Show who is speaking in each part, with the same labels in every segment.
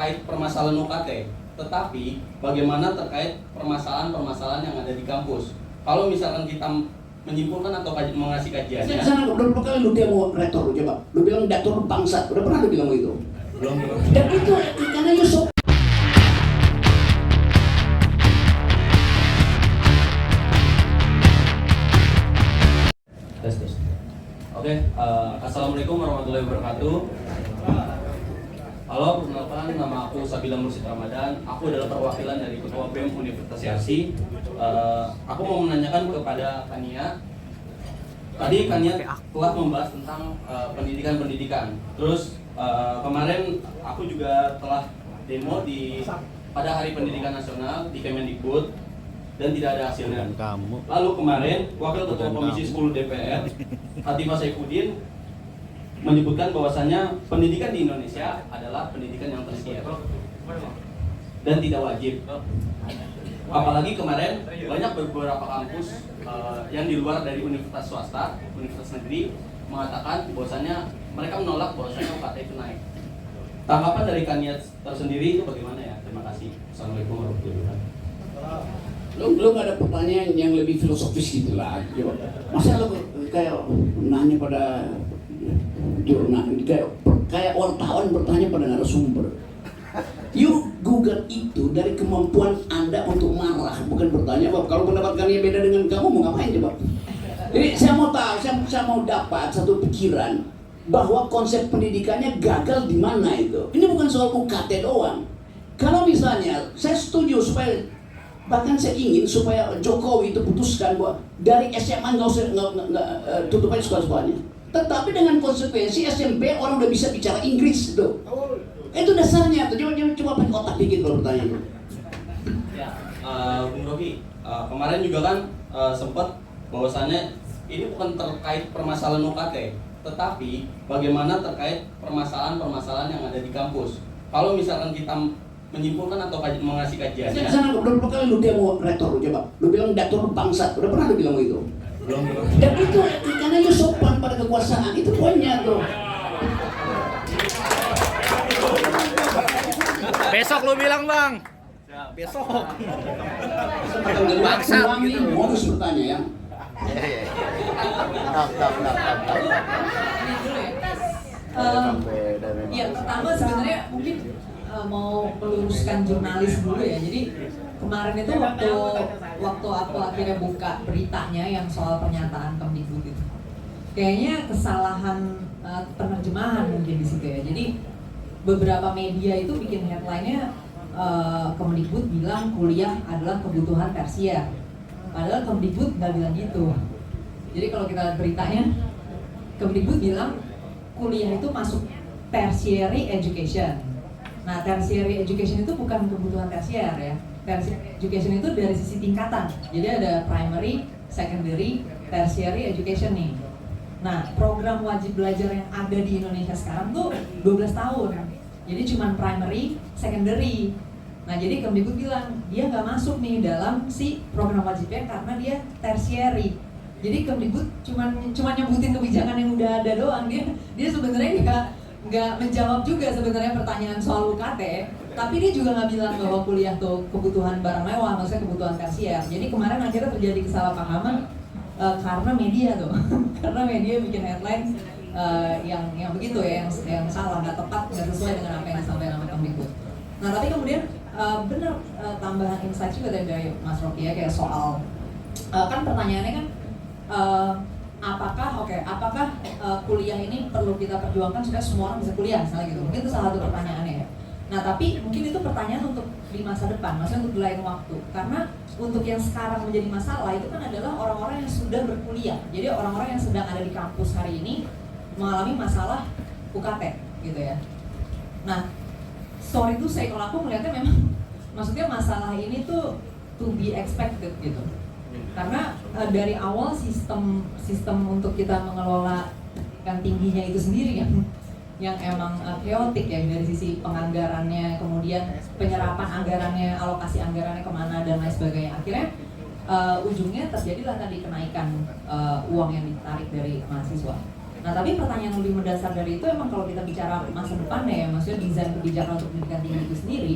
Speaker 1: terkait permasalahan UKT, tetapi bagaimana terkait permasalahan-permasalahan yang ada di kampus. Kalau misalkan kita menyimpulkan atau mengasih kajiannya.
Speaker 2: Sana udah berapa kali lu demo rektor lu coba? Lu bilang dator bangsat, udah pernah lu bilang begitu?
Speaker 1: Belum.
Speaker 2: Dan itu karena Yusuf.
Speaker 1: Oke, assalamualaikum warahmatullahi wabarakatuh. Halo, perkenalkan nama aku Sabila Mursid Ramadan. Aku adalah perwakilan dari Ketua BEM Universitas Yarsi. Aku mau menanyakan kepada Kania. Tadi Kania telah membahas tentang pendidikan. Terus kemarin aku juga telah demo pada Hari Pendidikan Nasional di Kemendikbud dan tidak ada hasilnya. Lalu kemarin Wakil Ketua Komisi 10 DPR Hatifah Saifuddin menyebutkan bahwasannya pendidikan di Indonesia adalah pendidikan yang tersier dan tidak wajib. Apalagi kemarin banyak beberapa kampus yang di luar dari universitas swasta, universitas negeri mengatakan bahwasannya mereka menolak bahwasannya UKT itu naik. Tanggapan dari Kania tersendiri itu bagaimana ya? Terima kasih. Assalamualaikum warahmatullahi wabarakatuh.
Speaker 2: Lu nggak ada pertanyaan yang lebih filosofis gitu lah. Masa lu kayak nanya pada jurnal, kayak wartawan bertanya pada narasumber. You gugat itu dari kemampuan Anda untuk marah, bukan bertanya, Bob. Kalau pendapat kalian beda dengan kamu, mau ngapain coba? Jadi saya mau tahu, saya mau dapat satu pikiran bahwa konsep pendidikannya gagal di mana itu. Ini bukan soal UKT doang. Kalau misalnya, saya setuju supaya bahkan saya ingin supaya Jokowi itu putuskan bahwa dari SMA nggak usah tutup aja sekolah-sekolahnya. Tetapi dengan konsekuensi SMP orang udah bisa bicara Inggris tuh. Itu dasarnya tuh. Coba pakai otak dikit kalau bertanya.
Speaker 1: Ya, Bung Robi, kemarin juga kan sempat bahwasannya ini bukan terkait permasalahan UKT, tetapi bagaimana terkait permasalahan-permasalahan yang ada di kampus. Kalau misalkan kita menyimpulkan atau mengasih kajiannya.
Speaker 2: Sana udah berapa kali lu demo rektor lu coba? Lu bilang dator bangsat, udah pernah lu bilang begitu?
Speaker 1: Belum.
Speaker 2: Dan itu karena you sopan pada kekuasaan, itu poinnya tuh.
Speaker 3: Besok lu bilang bang. Ya, besok.
Speaker 2: Bangsat gitu. Modus bertanya ya.
Speaker 4: Ya pertama sebenarnya mungkin mau meluruskan jurnalis dulu ya. Jadi kemarin itu waktu aku akhirnya buka beritanya yang soal pernyataan Kemdikbud itu, kayaknya kesalahan penerjemahan mungkin di situ ya. Jadi beberapa media itu bikin headline-nya Kemdikbud bilang kuliah adalah kebutuhan tersier, padahal Kemdikbud nggak bilang gitu. Jadi kalau kita lihat beritanya, Kemdikbud bilang kuliah itu masuk tertiary education. Nah, tertiary education itu bukan kebutuhan tersier ya. Tertiary education itu dari sisi tingkatan. Jadi ada primary, secondary, tertiary education nih. Nah, program wajib belajar yang ada di Indonesia sekarang tuh 12 tahun. Jadi cuma primary, secondary. Nah, jadi Kemdikbud bilang dia nggak masuk nih dalam si program wajibnya karena dia tertiary. Jadi Kemdikbud cuma nyebutin kebijakan yang udah ada doang. Dia sebenarnya nggak menjawab juga sebenarnya pertanyaan soal UKT, tapi dia juga nggak bilang bahwa kuliah tuh kebutuhan barang mewah, maksudnya kebutuhan tersier. Jadi kemarin akhirnya terjadi kesalahpahaman karena media tuh, karena media bikin headline yang begitu ya, yang salah, nggak tepat, nggak sesuai dengan apa yang disampaikan sama Kemdikbud. Nah tapi kemudian benar tambahan insight juga dari Mas Rocky ya, kayak soal kan pertanyaannya kan apakah kuliah ini perlu kita perjuangkan supaya semua orang bisa kuliah misalnya gitu. Mungkin itu salah satu pertanyaannya ya. Nah tapi mungkin itu pertanyaan untuk di masa depan, maksudnya untuk di lain waktu. Karena untuk yang sekarang menjadi masalah itu kan adalah orang-orang yang sudah berkuliah. Jadi orang-orang yang sedang ada di kampus hari ini mengalami masalah UKT gitu ya. Nah sorry tuh saya, kalau aku melihatnya memang maksudnya masalah ini tuh to be expected gitu. Karena dari awal sistem untuk kita mengelola kan tingginya itu sendiri yang emang chaotic ya, dari sisi penganggarannya, kemudian penyerapan anggarannya, alokasi anggarannya kemana dan lain sebagainya. Akhirnya ujungnya terjadilah tadi kenaikan uang yang ditarik dari mahasiswa. Nah tapi pertanyaan yang lebih mendasar dari itu emang kalau kita bicara masa depan ya, maksudnya desain kebijakan untuk pendidikan tinggi itu sendiri,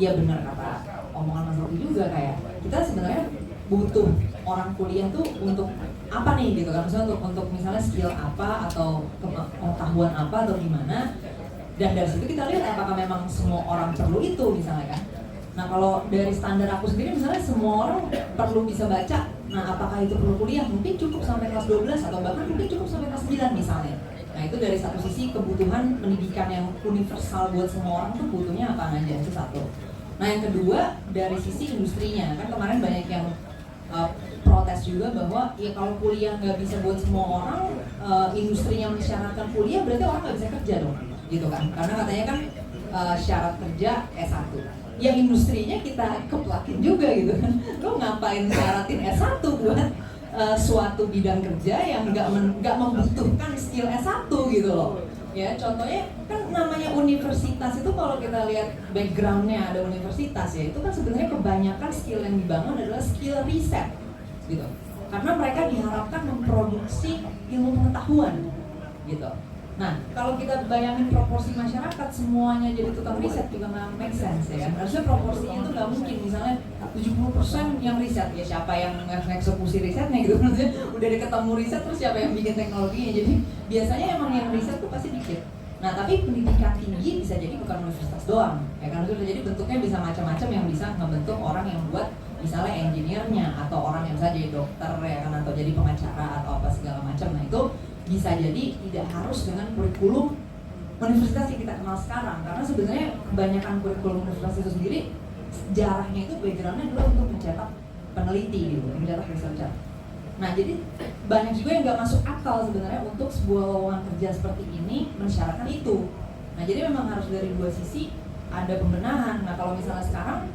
Speaker 4: ya benar kata omongan Mas Rocky juga, kayak kita sebenarnya butuh orang kuliah tuh untuk apa nih gitu kan, misalnya untuk misalnya skill apa atau pengetahuan apa atau gimana, dan dari situ kita lihat apakah memang semua orang perlu itu misalnya kan. Nah kalau dari standar aku sendiri misalnya semua orang perlu bisa baca, nah apakah itu perlu kuliah? Mungkin cukup sampai kelas 12 atau bahkan mungkin cukup sampai kelas 9 misalnya. Nah itu dari satu sisi kebutuhan pendidikan yang universal buat semua orang tuh butuhnya apa aja, itu satu. Nah yang kedua dari sisi industrinya, kan kemarin banyak yang protes juga bahwa ya kalau kuliah nggak bisa buat semua orang, industrinya mensyaratkan kuliah berarti orang nggak bisa kerja dong, gitu kan? Karena katanya kan syarat kerja S1. Ya industrinya kita keplakin juga gitu kan. Lo ngapain syaratin S1 buat suatu bidang kerja yang nggak membutuhkan skill S1 gitu loh. Ya contohnya kan namanya universitas itu kalau kita lihat backgroundnya ada universitas ya, itu kan sebenarnya kebanyakan skill yang dibangun adalah skill riset gitu. Karena mereka diharapkan memproduksi ilmu pengetahuan gitu. Nah, kalau kita bayangin proporsi masyarakat semuanya jadi tukang riset juga nggak make sense ya. Harusnya proporsinya itu nggak mungkin, misalnya 70% yang riset, ya siapa yang eksekusi risetnya gitu, maksudnya udah ketemu riset terus siapa yang bikin teknologinya. Jadi biasanya emang yang riset tuh pasti dikit. Nah, tapi pendidikan tinggi bisa jadi bukan universitas doang, ya kan? Jadi bentuknya bisa macam-macam yang bisa ngebentuk orang yang buat misalnya engineer-nya atau orang yang bisa jadi dokter ya kan, atau jadi pengacara atau apa segala macam. Nah, itu bisa jadi tidak harus dengan kurikulum universitas yang kita kenal sekarang, karena sebenarnya kebanyakan kurikulum universitas itu sendiri sejarahnya itu backgroundnya adalah untuk mencetak peneliti gitu, mencetak researcher. Nah jadi banyak juga yang nggak masuk akal sebenarnya untuk sebuah lowongan kerja seperti ini mensyaratkan itu. Nah jadi memang harus dari dua sisi ada pembenahan. Nah kalau misalnya sekarang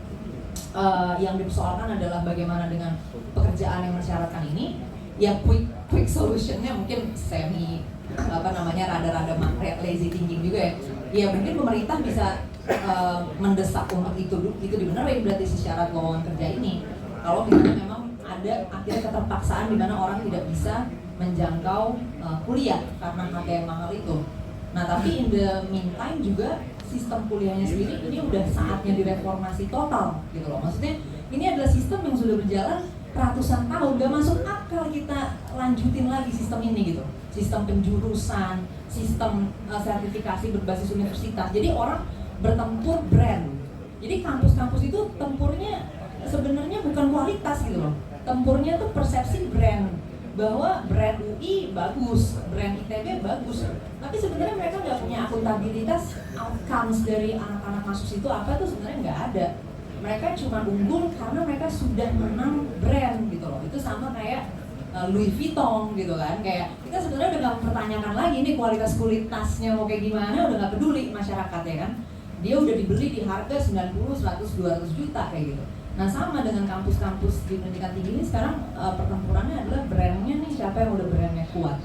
Speaker 4: yang dipersoalkan adalah bagaimana dengan pekerjaan yang mensyaratkan ini, ya quick solutionnya mungkin semi rada-rada lazy thinking juga ya. Ya mungkin pemerintah bisa mendesak untuk itu dibenerin berarti si syarat lowongan kerja ini. Kalau misalnya memang ada akhirnya keterpaksaan di mana orang tidak bisa menjangkau kuliah karena harga yang mahal itu. Nah tapi in the meantime juga sistem kuliahnya sendiri ini udah saatnya direformasi total gitu loh. Maksudnya ini adalah sistem yang sudah berjalan ratusan tahun, gak masuk akal kita lanjutin lagi sistem ini gitu. Sistem penjurusan, sistem sertifikasi berbasis universitas. Jadi orang bertempur brand. Jadi kampus-kampus itu tempurnya sebenarnya bukan kualitas gitu loh. Tempurnya tuh persepsi brand, bahwa brand UI bagus, brand ITB bagus. Tapi sebenarnya mereka nggak punya akuntabilitas outcomes dari anak-anak masuk situ apa tuh sebenarnya nggak ada. Mereka cuma unggul karena mereka sudah menang brand gitu loh. Itu sama kayak Louis Vuitton gitu kan, kayak kita sebenarnya udah nggak mempertanyakan lagi nih kualitas tasnya mau kayak gimana, udah nggak peduli masyarakat ya kan. Dia udah dibeli di harga 90, 100, 200 juta kayak gitu. Nah sama dengan kampus-kampus di pendidikan tinggi ini sekarang pertempurannya adalah brandnya nih, siapa yang udah brandnya kuat.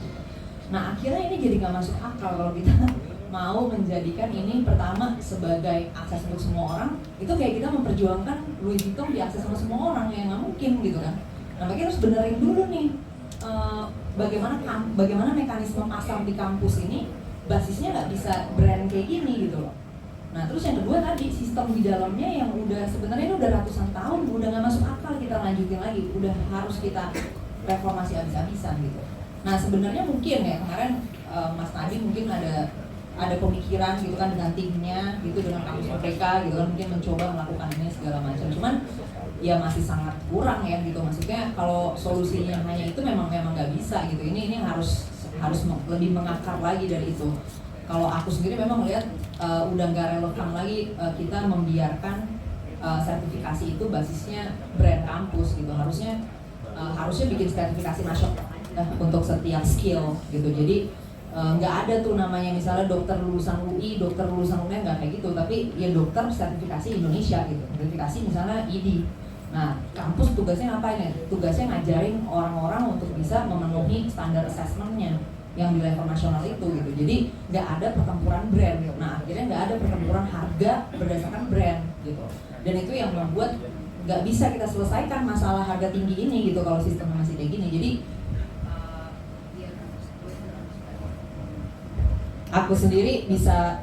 Speaker 4: Nah akhirnya ini jadi nggak masuk akal kalau kita mau menjadikan ini pertama sebagai akses untuk semua orang. Itu kayak kita memperjuangkan Louis Vuitton diakses sama semua orang, yang nggak mungkin gitu kan. Nah makanya harus benerin dulu nih bagaimana mekanisme pasar di kampus ini basisnya nggak bisa brand kayak gini gitu loh. Nah terus yang kedua tadi sistem di dalamnya yang udah sebenarnya udah ratusan tahun udah nggak masuk akal kita lanjutin lagi, udah harus kita reformasi habis-habisan gitu. Nah sebenarnya mungkin ya kemarin Mas Nadi mungkin ada pemikiran gitu kan dengan timnya gitu, dengan kampus mereka gitu kan, mungkin mencoba melakukan ini segala macam, cuman ya masih sangat kurang ya gitu. Maksudnya kalau solusinya hanya itu memang nggak bisa gitu. Ini harus lebih mengakar lagi dari itu. Kalau aku sendiri memang melihat udah nggak relevan lagi kita membiarkan sertifikasi itu basisnya brand kampus gitu. Harusnya bikin sertifikasi nasional untuk setiap skill gitu. Jadi nggak ada tuh namanya misalnya dokter lulusan UI, dokter lulusan UNER, nggak kayak gitu. Tapi ya dokter sertifikasi Indonesia gitu, sertifikasi misalnya ID. Nah kampus tugasnya ngapain ya? Tugasnya ngajarin orang-orang untuk bisa memenuhi standar assessment-nya yang di level nasional itu gitu. Jadi nggak ada pertempuran brand. Nah akhirnya nggak ada pertempuran harga berdasarkan brand gitu. Dan itu yang membuat nggak bisa kita selesaikan masalah harga tinggi ini gitu kalau sistemnya masih kayak gini. Jadi aku sendiri bisa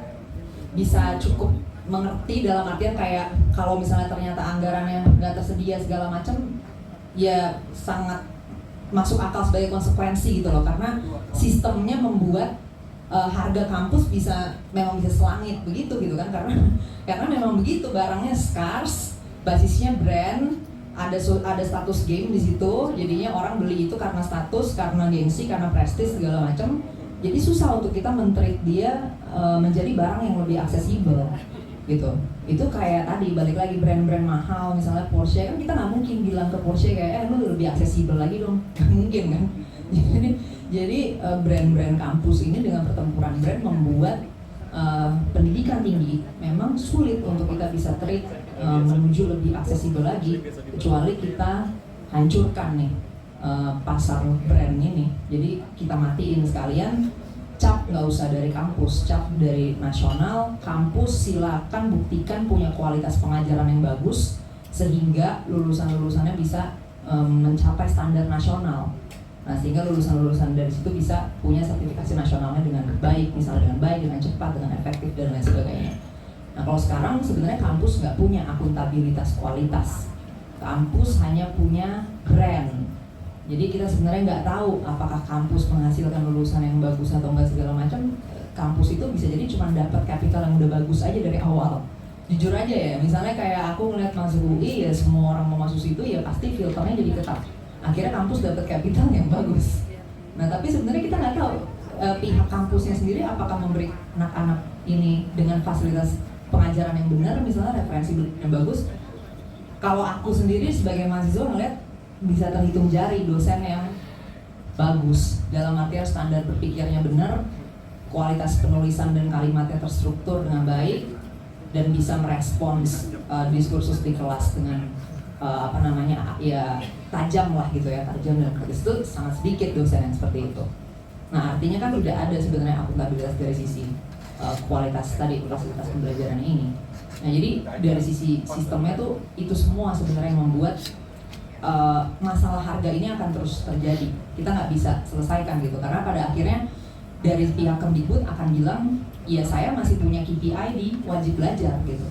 Speaker 4: cukup mengerti dalam artian kayak kalau misalnya ternyata anggarannya nggak tersedia segala macam, ya sangat masuk akal sebagai konsekuensi gitu loh, karena sistemnya membuat harga kampus memang bisa selangit begitu gitu kan, karena memang begitu, barangnya scarce, basisnya brand, ada status game di situ, jadinya orang beli itu karena status, karena gengsi, karena prestis segala macam. Jadi susah untuk kita men-treat dia menjadi barang yang lebih aksesibel gitu. Itu kayak tadi balik lagi brand-brand mahal, misalnya Porsche kan kita nggak mungkin bilang ke Porsche kayak lu lebih aksesibel lagi dong, nggak mungkin kan. Jadi brand-brand kampus ini dengan pertempuran brand membuat pendidikan tinggi memang sulit untuk kita bisa treat menuju lebih aksesibel lagi, kecuali kita hancurkan nih pasar brand ini. Jadi kita matiin sekalian, cap nggak usah dari kampus, cap dari nasional. Kampus silakan buktikan punya kualitas pengajaran yang bagus sehingga lulusan-lulusannya bisa mencapai standar nasional. Nah, sehingga lulusan-lulusan dari situ bisa punya sertifikasi nasionalnya dengan baik, misalnya dengan baik, dengan cepat, dengan efektif, dan lain sebagainya. Nah, kalau sekarang sebenarnya kampus nggak punya akuntabilitas kualitas. Kampus hanya punya brand. Jadi kita sebenarnya nggak tahu apakah kampus menghasilkan lulusan yang bagus atau nggak segala macam. Kampus itu bisa jadi cuma dapat kapital yang udah bagus aja dari awal. Jujur aja ya, misalnya kayak aku ngeliat masuk UI ya, semua orang mau masuk situ ya pasti filternya jadi ketat. Akhirnya kampus dapat kapital yang bagus. Nah, tapi sebenarnya kita nggak tahu pihak kampusnya sendiri apakah memberi anak-anak ini dengan fasilitas pengajaran yang benar, misalnya referensi yang bagus. Kalau aku sendiri sebagai mahasiswa ngeliat bisa terhitung jari dosen yang bagus, dalam artian standar berpikirnya benar, kualitas penulisan dan kalimatnya terstruktur dengan baik, dan bisa merespons diskursus di kelas dengan tajam lah gitu ya, tajam dan kritis. Itu sangat sedikit dosen yang seperti itu. Nah, artinya kan tidak ada sebenarnya akuntabilitas dari sisi kualitas tadi, fasilitas pembelajaran ini. Nah, jadi dari sisi sistemnya tuh itu semua sebenarnya yang membuat masalah harga ini akan terus terjadi. Kita nggak bisa selesaikan gitu, karena pada akhirnya dari pihak Kemdikbud akan bilang, ya saya masih punya KPI di wajib belajar gitu.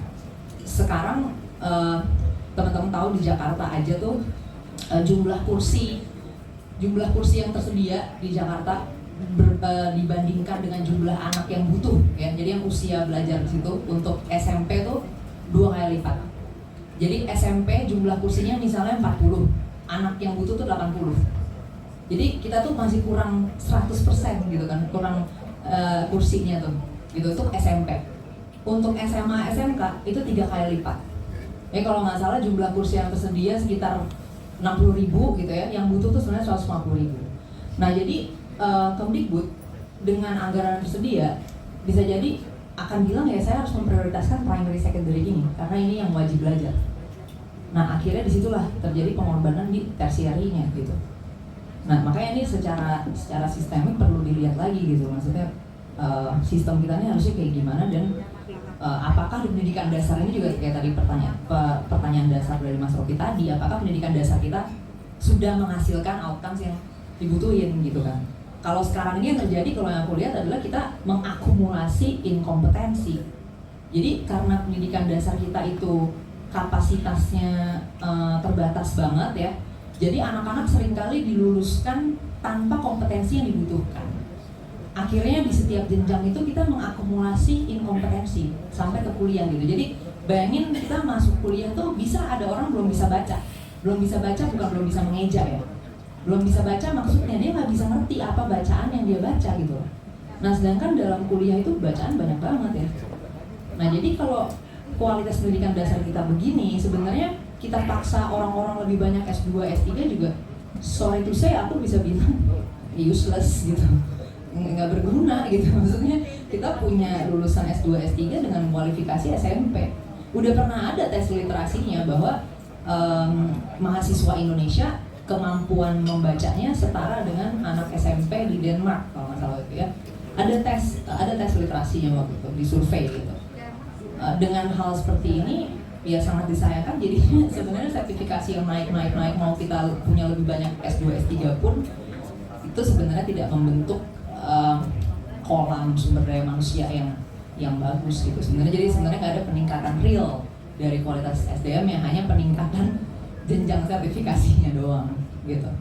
Speaker 4: Sekarang teman-teman tahu di Jakarta aja tuh jumlah kursi yang tersedia di Jakarta dibandingkan dengan jumlah anak yang butuh ya. Jadi yang usia belajar di situ untuk SMP tuh 2 kali lipat. Jadi SMP jumlah kursinya misalnya 40, anak yang butuh tuh 80. Jadi kita tuh masih kurang 100% gitu kan, kurang kursinya tuh gitu untuk SMP. Untuk SMA, SMK itu 3 kali lipat. Ya kalau nggak salah jumlah kursi yang tersedia sekitar 60.000 gitu ya, yang butuh tuh sebenarnya 150.000. Nah, jadi Kemdikbud dengan anggaran yang tersedia bisa jadi akan bilang ya saya harus memprioritaskan primary secondary ini karena ini yang wajib belajar. Nah, akhirnya disitulah terjadi pengorbanan di tersiarinya gitu. Nah, makanya ini secara sistemik perlu dilihat lagi gitu, maksudnya sistem kita ini harusnya kayak gimana, dan apakah pendidikan dasar ini juga kayak tadi pertanyaan dasar dari Mas Rocky tadi, apakah pendidikan dasar kita sudah menghasilkan outcomes yang dibutuhin gitu kan. Kalau sekarang ini yang terjadi, kalau yang aku lihat adalah kita mengakumulasi inkompetensi. Jadi karena pendidikan dasar kita itu kapasitasnya terbatas banget ya, jadi anak-anak seringkali diluluskan tanpa kompetensi yang dibutuhkan. Akhirnya di setiap jenjang itu kita mengakumulasi inkompetensi sampai ke kuliah gitu. Jadi bayangin kita masuk kuliah tuh bisa ada orang belum bisa baca. Belum bisa baca bukan belum bisa mengeja ya. Belum bisa baca maksudnya dia nggak bisa ngerti apa bacaan yang dia baca gitu. Nah, sedangkan dalam kuliah itu bacaan banyak banget ya. Nah, jadi kalau kualitas pendidikan dasar kita begini, sebenarnya kita paksa orang-orang lebih banyak S2, S3 juga, sorry to say aku bisa bilang useless gitu, nggak berguna gitu. Maksudnya kita punya lulusan S2, S3 dengan kualifikasi SMP. Udah pernah ada tes literasinya bahwa mahasiswa Indonesia kemampuan membacanya setara dengan anak SMP di Denmark kalau nggak salah itu ya. Ada tes literasinya waktu itu, di survei gitu. Dengan hal seperti ini ya sangat disayangkan, jadi sebenarnya sertifikasi yang naik mau kita punya lebih banyak S2, S3 pun itu sebenarnya tidak membentuk kolam sumber daya manusia yang bagus gitu. Jadi sebenarnya nggak ada peningkatan real dari kualitas SDM, yang hanya peningkatan jenjang sertifikasinya doang gitu.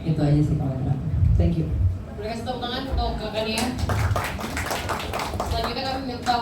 Speaker 4: Itu aja sih kalau menurut aku. Thank you.
Speaker 5: Boleh kasih tepuk tangan untuk kakaknya. Selanjutnya kami minta